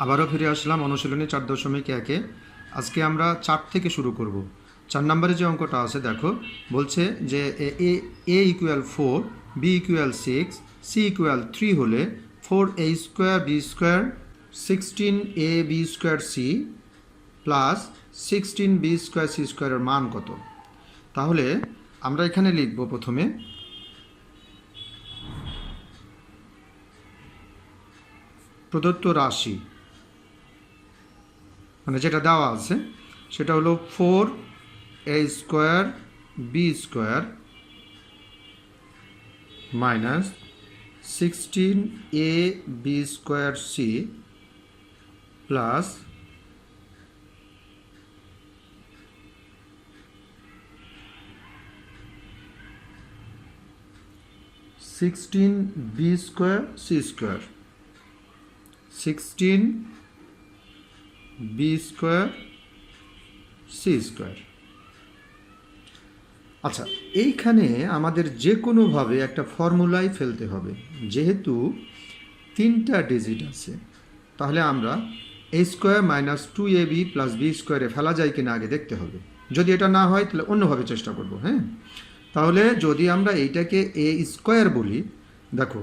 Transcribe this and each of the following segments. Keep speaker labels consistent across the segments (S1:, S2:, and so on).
S1: আবারও ফিরে আসলাম অনুশীলনী 4.1-এ। আজকে আমরা 4 থেকে শুরু করব। 4 নম্বরে যে অঙ্কটা আছে দেখো, বলছে যে a equal 4, b equal 6, c equal 3 হলে 4a square b square 16a b square c plus 16b square c স্কোয়ারের মান কত? তাহলে আমরা এখানে লিখব প্রথমে প্রদত্ত রাশি, মানে যেটা দেওয়া আছে সেটা হলো 4a square b square minus 16a b square c plus 16b square c square 16b square c square. আচ্ছা, এইখানে আমাদের যে কোনোভাবে একটা ফর্মুলায় ফেলতে হবে। যেহেতু 3টা ডিজিট আছে, তাহলে আমরা a square minus 2ab plus b স্কোয়ারে ফেলা যায় কিনা আগে দেখতে হবে। যদি এটা না হয় তাহলে অন্যভাবে চেষ্টা করব। হ্যাঁ, তাহলে যদি আমরা এইটাকে এ স্কোয়ার বলি, দেখো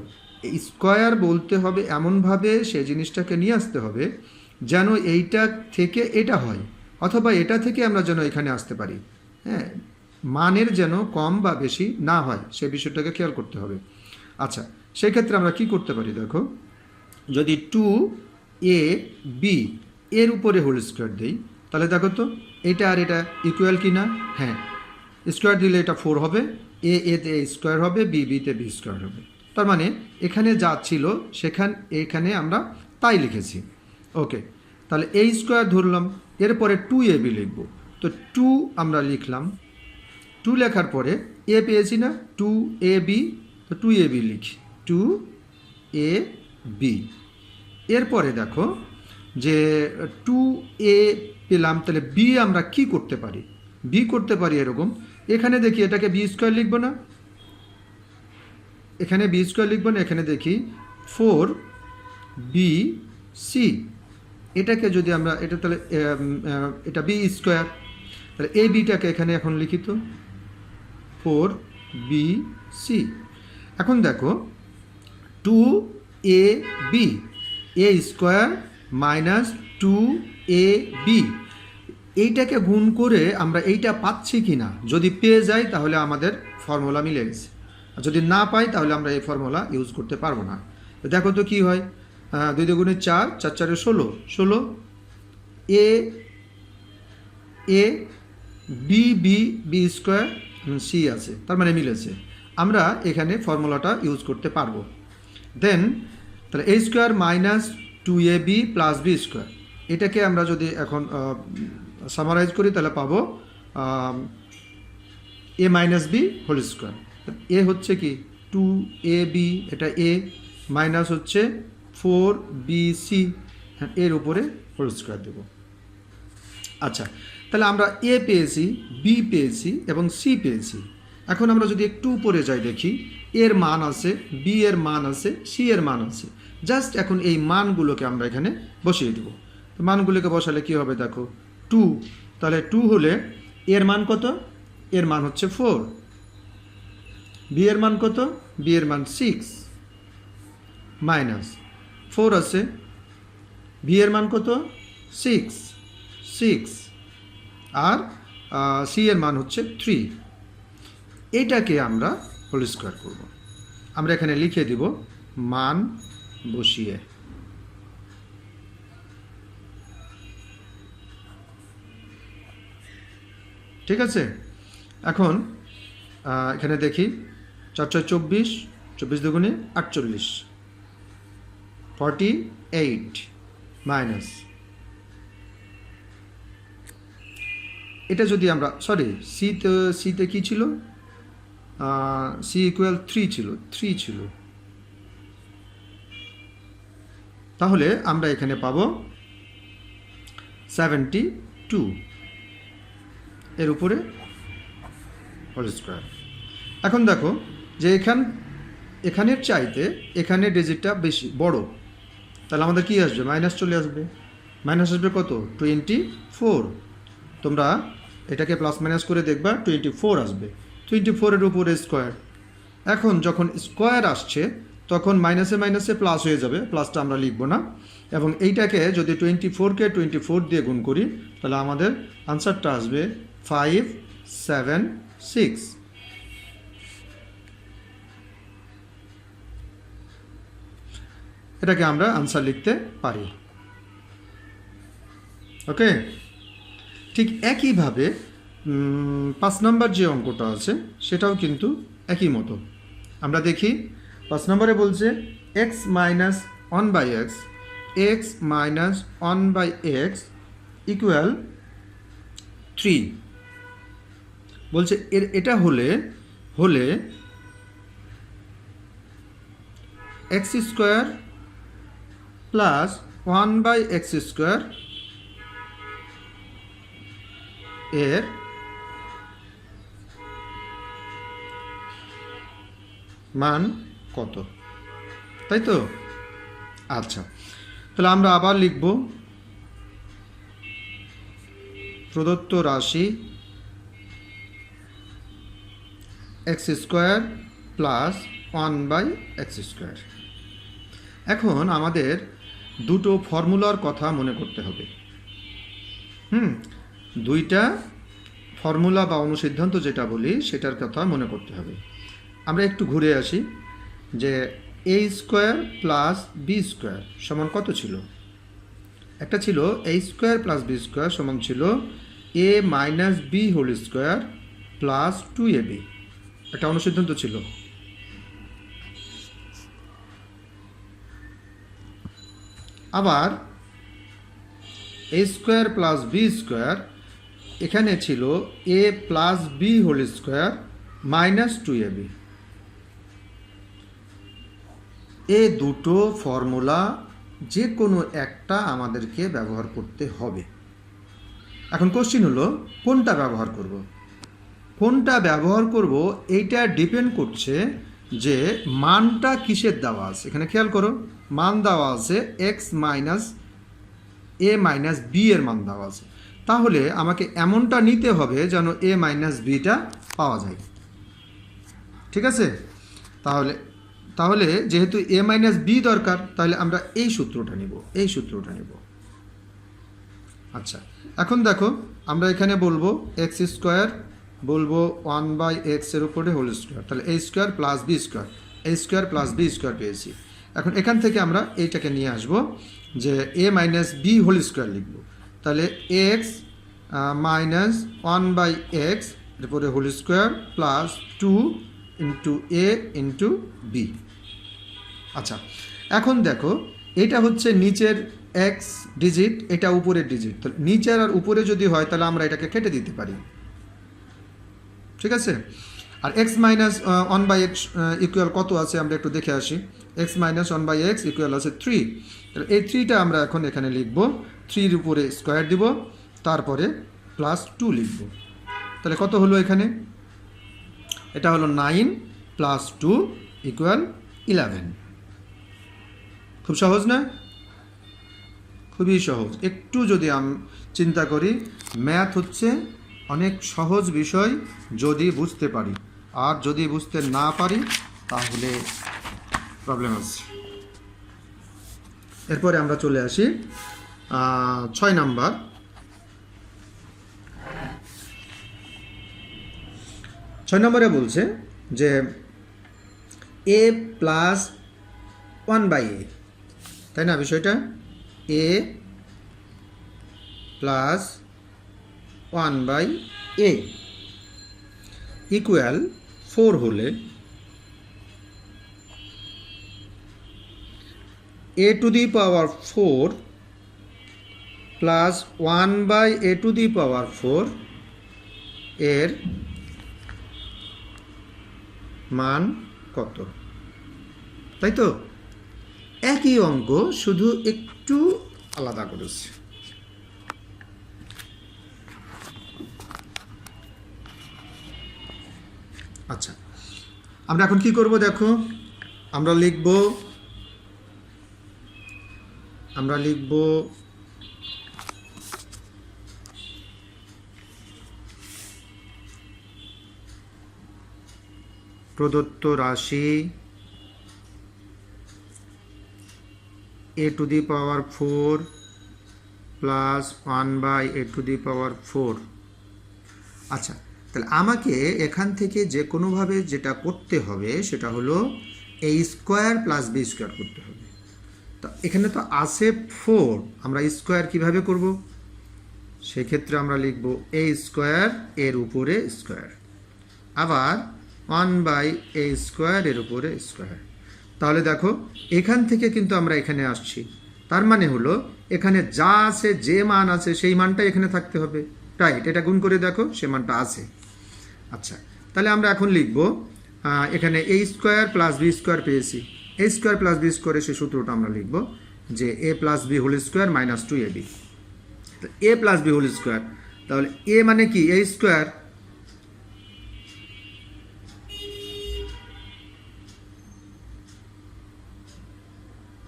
S1: স্কোয়ার বলতে হবে এমনভাবে সেই জিনিসটাকে নিয়ে আসতে হবে যেন এইটা থেকে এটা হয়, অথবা এটা থেকে আমরা যেন এখানে আসতে পারি। হ্যাঁ, মানের যেন কম বা বেশি না হয় সে বিষয়টাকে খেয়াল করতে হবে। আচ্ছা, সেক্ষেত্রে আমরা কি করতে পারি? দেখো, যদি 2ab এর উপরে হোল স্কোয়ার দিই, তাহলে দেখো তো এটা আর এটা ইকুয়াল কি না? হ্যাঁ, স্কোয়ার দিলে এটা 4 হবে, এতে এ স্কোয়ার হবে, বিতে বি স্কোয়ার হবে। তার মানে এখানে যা ছিল এখানে আমরা তাই লিখেছি। ওকে, তাহলে এ স্কোয়ার ধরলাম, এরপরে 2ab লিখব। তো 2 আমরা লিখলাম, 2 লেখার পরে এ পেয়েছি না, 2ab, তো 2ab লিখি, 2ab। এরপরে দেখো যে 2a পেলাম, তাহলে বি আমরা কি করতে পারি? বি করতে পারি এরকম, এখানে দেখি এটাকে বি স্কোয়ার লিখবো না, এখানে বি স্কোয়ার লিখবো না, এখানে দেখি 4bc, এটাকে যদি আমরা এটা তাহলে এটা বি স্কোয়ার, তাহলে এ বিটাকে এখানে এখন লিখিত 4bc। এখন দেখো 2ab এ স্কোয়ার মাইনাস 2ab, এইটাকে গুণ করে আমরা এইটা পাচ্ছি কি না, যদি পেয়ে যাই তাহলে আমাদের ফর্মুলা মিলে গেছে, আর যদি না পাই তাহলে আমরা এই ফর্মুলা ইউজ করতে পারবো না। দেখো তো কি হয়, 2 দুগুণে 4, 4 4 16, 16 a b b b square c আছে, তার মানে মিলেছে, আমরা এখানে ফর্মুলাটা ইউজ করতে পারবো। দেন তাহলে a square minus 2ab plus b square, এটাকে আমরা যদি এখন সামারাইজ করি তাহলে পাবো a minus b whole square. A হচ্ছে কি 2ab, এটা এ, মাইনাস হচ্ছে 4bc, এর উপরে হোল স্কোয়ার দেব। আচ্ছা, তাহলে আমরা এ পেয়েছি, বি পেয়েছি এবং সি পেয়েছি। এখন আমরা যদি একটু উপরে যাই, দেখি এর মান আছে, বি এর মান আছে, সি এর মান আছে। জাস্ট এখন এই মানগুলোকে আমরা এখানে বসিয়ে দেব। তো মানগুলোকে বসালে কি হবে? দেখো 2, তাহলে 2 হলে এর মান কত? এর মান হচ্ছে 4। বি এর মান কত? বি এর মান 6 মাইনাস 4 আছে, বি এর মান কত? 6 আর সি এর মান হচ্ছে 3। এইটাকে আমরা হোল স্কোয়ার করব। আমরা এখানে লিখে দিব মান বসিয়ে। ঠিক আছে, এখন এখানে দেখি 4 4 24, 24 দুগুণে 48, 48 মাইনাস, এটা যদি আমরা সিতে কি ছিল? সি ইকুয়াল 3 ছিল, তাহলে আমরা এখানে পাবো 72 এর উপরে হোল স্কোয়ার। এখন দেখো যে এখানের চাইতে এখানে ডিজিটটা বেশি বড়, তাহলে আমাদের কি আসবে? মাইনাস চলে আসবে। মাইনাস আসবে কত? 24। তোমরা এটাকে প্লাস মাইনাস করে দেখবা, 24 আসবে। 24-এর উপরে স্কোয়ার। এখন যখন স্কোয়ার আসছে তখন মাইনাসে মাইনাসে প্লাস হয়ে যাবে, প্লাসটা আমরা লিখব না। এবং এইটাকে যদি 24-কে 24 দিয়ে গুণ করি তাহলে আমাদের আনসারটা আসবে 576। এটাকে আমরা আনসার লিখতে পারি। ওকে, ঠিক একইভাবে 5 নম্বর যে অঙ্কটা আছে সেটাও কিন্তু একই মতো। আমরা দেখি 5 নম্বরে বলছে x minus 1/x, x minus 1/x equal 3। বলছে এটা হলে x square plus 1/x square এর মান কত? তাই তো? আচ্ছা, তাহলে আমরা আবার লিখব প্রদত্ত রাশি x square plus 1/x square. এখন আমাদের দুটো ফর্মুলার কথা মনে করতে হবে। দুইটা ফর্মুলা বা অনুসিদ্ধান্ত যেটা বলি সেটার কথা মনে করতে হবে। আমরা একটু ঘুরে আসি যে a square plus b square সমান কত ছিল? একটা ছিল a square plus b square সমান ছিল a minus b whole square plus 2ab। একটা অনুসিদ্ধান্ত ছিল। আবার a square plus b square এখানে ছিল a plus b whole square minus 2ab। এই দুটো ফর্মুলা যে কোনো একটা আমাদেরকে ব্যবহার করতে হবে। এখন কোশ্চিন হলো কোনটা ব্যবহার করব? কোনটা ব্যবহার করব এইটা ডিপেন্ড করছে যে মানটা কিসের দেওয়া আছে। এখানে খেয়াল করো, মান দেওয়া আছে এক্স মাইনাস এ মাইনাস বি এর মান দেওয়া আছে। তাহলে আমাকে এমনটা নিতে হবে যেন এ মাইনাস বিটা পাওয়া যায়। ঠিক আছে? তাহলে যেহেতু এ মাইনাস বি দরকার তাহলে আমরা এই সূত্রটা নিব। আচ্ছা, এখন দেখো আমরা এখানে বলবো এক্স স্কোয়ার, বলবো 1/x এর উপরে হোল স্কোয়ার, তাহলে a square plus b square, A square plus b square পেয়েছি। এখন এখান থেকে আমরা এইটাকে নিয়ে আসবো যে এ মাইনাস বি হোল স্কোয়ার লিখব। তাহলে এক্স মাইনাস 1/x এর উপরে হোল স্কোয়ার প্লাস 2 ইন্টু এ ইন্টু বি। আচ্ছা, এখন দেখো এটা হচ্ছে নিচের এক্স ডিজিট, এটা উপরের ডিজিট। তো নিচের আর উপরে যদি হয় তাহলে আমরা এটাকে কেটে দিতে পারি। ঠিক আছে? আর এক্স মাইনাস 1/x ইকুয়াল কত আছে আমরা একটু দেখে আসি। এক্স মাইনাস 1/x ইকুয়াল আছে 3। তাহলে এই 3টা আমরা এখন এখানে লিখব, 3-র উপরে স্কোয়ার দিব, তারপরে প্লাস 2 লিখব। তাহলে কত হলো এখানে? এটা হলো 9 প্লাস 2 ইকুয়াল 11। খুব সহজ না? খুবই সহজ। একটু যদি চিন্তা করি, ম্যাথ হচ্ছে অনেক সহজ বিষয় যদি বুঝতে পারি, আর যদি বুঝতে না পারি তাহলে প্রবলেম আছে। এরপরে আমরা চলে আসি 6 নাম্বার। 6 নম্বরে বলছে যে এ প্লাস 1/a, তাই না বিষয়টা? এ প্লাস 1/a ইকুয়াল 4 হলে a to the power 4 plus 1/a to the power 4 এর মান কত? তাই তো? একই অঙ্ক, শুধু একটু আলাদা করেছে। আচ্ছা, আমরা এখন কি করব দেখো, আমরা লিখব আমরা লিখব প্রদত্ত রাশি a to the power 4 plus 1/a to the power 4। আচ্ছা, তাহলে আমাকে এখান থেকে যে কোনোভাবে যেটা করতে হবে সেটা হলো a square plus b square করতে হবে। তো এখানে তো আছে 4, আমরা স্কোয়ার কিভাবে করব? সেক্ষেত্রে আমরা লিখব a স্কোয়ার এর উপরে স্কোয়ার, আবার 1/a স্কোয়ার এর উপরে স্কোয়ার। তাহলে দেখো এখান থেকে কিন্তু আমরা এখানে আসছি, তার মানে হলো এখানে যা আছে, যে মান আছে সেই মানটা এখানে থাকতে হবে, রাইট? এটা গুণ করে দেখো, সে মানটা আছে। আচ্ছা, তাহলে আমরা এখন লিখব এখানে a square plus b square পেয়েছি। a স্কোয়ার প্লাস b স্কোয়ারের সেই সূত্রটা আমরা লিখব যে a plus b whole square minus 2ab। a plus b whole square, তাহলে a মানে কি? a square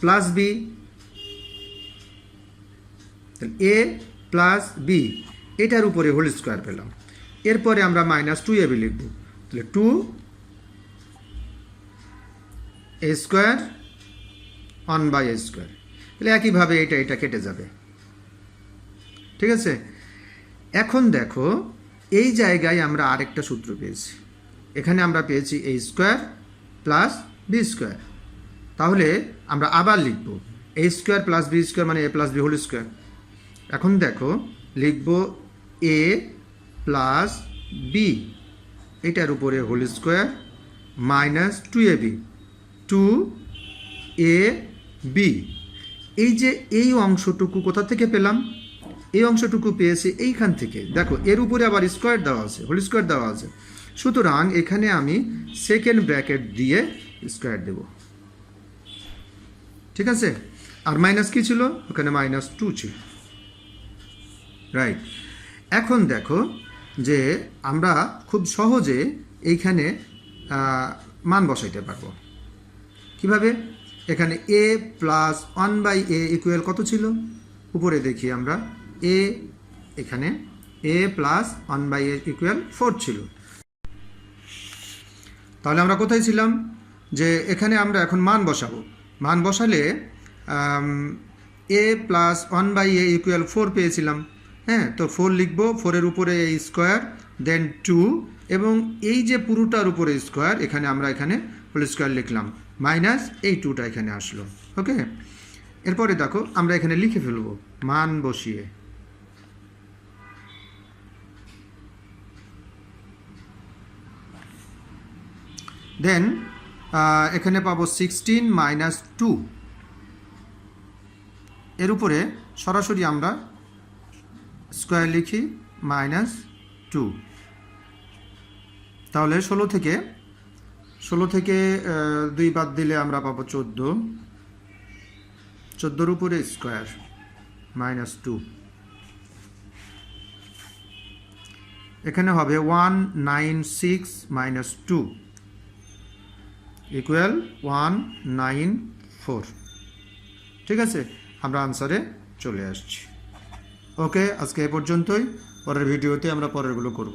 S1: plus b, a plus b, এটার উপরে হোল স্কোয়ার পেলাম। এরপরে আমরা মাইনাস 2ab লিখব, তাহলে 2a স্কোয়ার 1/a স্কোয়ার। তাহলে একইভাবে এটা কেটে যাবে, ঠিক আছে? এখন দেখো এই জায়গায় আমরা আরেকটা সূত্র পেয়েছি, এখানে আমরা পেয়েছি a square plus b square. তাহলে আমরা আবার লিখব a square plus b square মানে a plus b whole square. এখন দেখো লিখব a প্লাস বি, এটার উপরে whole square minus 2ab, 2ab। এই যে এই অংশটুকু কোথা থেকে পেলাম? এই অংশটুকু পেয়েছি এইখান থেকে। দেখো এর উপরে আবার স্কোয়ার দেওয়া আছে, হোল স্কোয়ার দেওয়া আছে, সুতরাং এখানে আমি সেকেন্ড ব্র্যাকেট দিয়ে স্কোয়ার দেব, ঠিক আছে? আর মাইনাস কি ছিল? ওখানে মাইনাস 2 ছিল, রাইট? এখন দেখো যে আমরা খুব সহজে এইখানে মান বসাইতে পারবো। কিভাবে? এখানে a প্লাস 1/a ইকুয়াল কত ছিল? উপরে দেখি আমরা a, এখানে a প্লাস 1/a ইকুয়াল 4 ছিল। তাহলে আমরা কোথায় ছিলাম? যে এখানে আমরা এখন মান বসাবো। মান বসালে a প্লাস 1/a ইকুয়াল 4 পেয়েছিলাম, হ্যাঁ? তো 4 লিখব, 4-এর উপরে a স্কোয়ার, দেন 2, এবং এই যে পুরোটার উপরে স্কোয়ার, এখানে আমরা এখানে হোল স্কোয়ার লিখলাম, মাইনাস এই 2টা এখানে আসলো, ওকে? এরপরে দেখো আমরা এখানে লিখে ফেলবো মান বসিয়ে। দেন এখানে পাবো 16 মাইনাস 2, এর উপরে সরাসরি আমরা স্কোয়ার লিখি মাইনাস 2। তাহলে 16 থেকে 2 বাদ দিলে আমরা পাবো 14, 14-এর উপরে স্কোয়ার মাইনাস 2। এখানে হবে 196 মাইনাস 2 ইকুয়াল 194, ঠিক আছে? আমরা আনসারে চলে আসছি। ওকে, আজকে এ পর্যন্তই। পরের ভিডিওতে আমরা পরেরগুলো করব।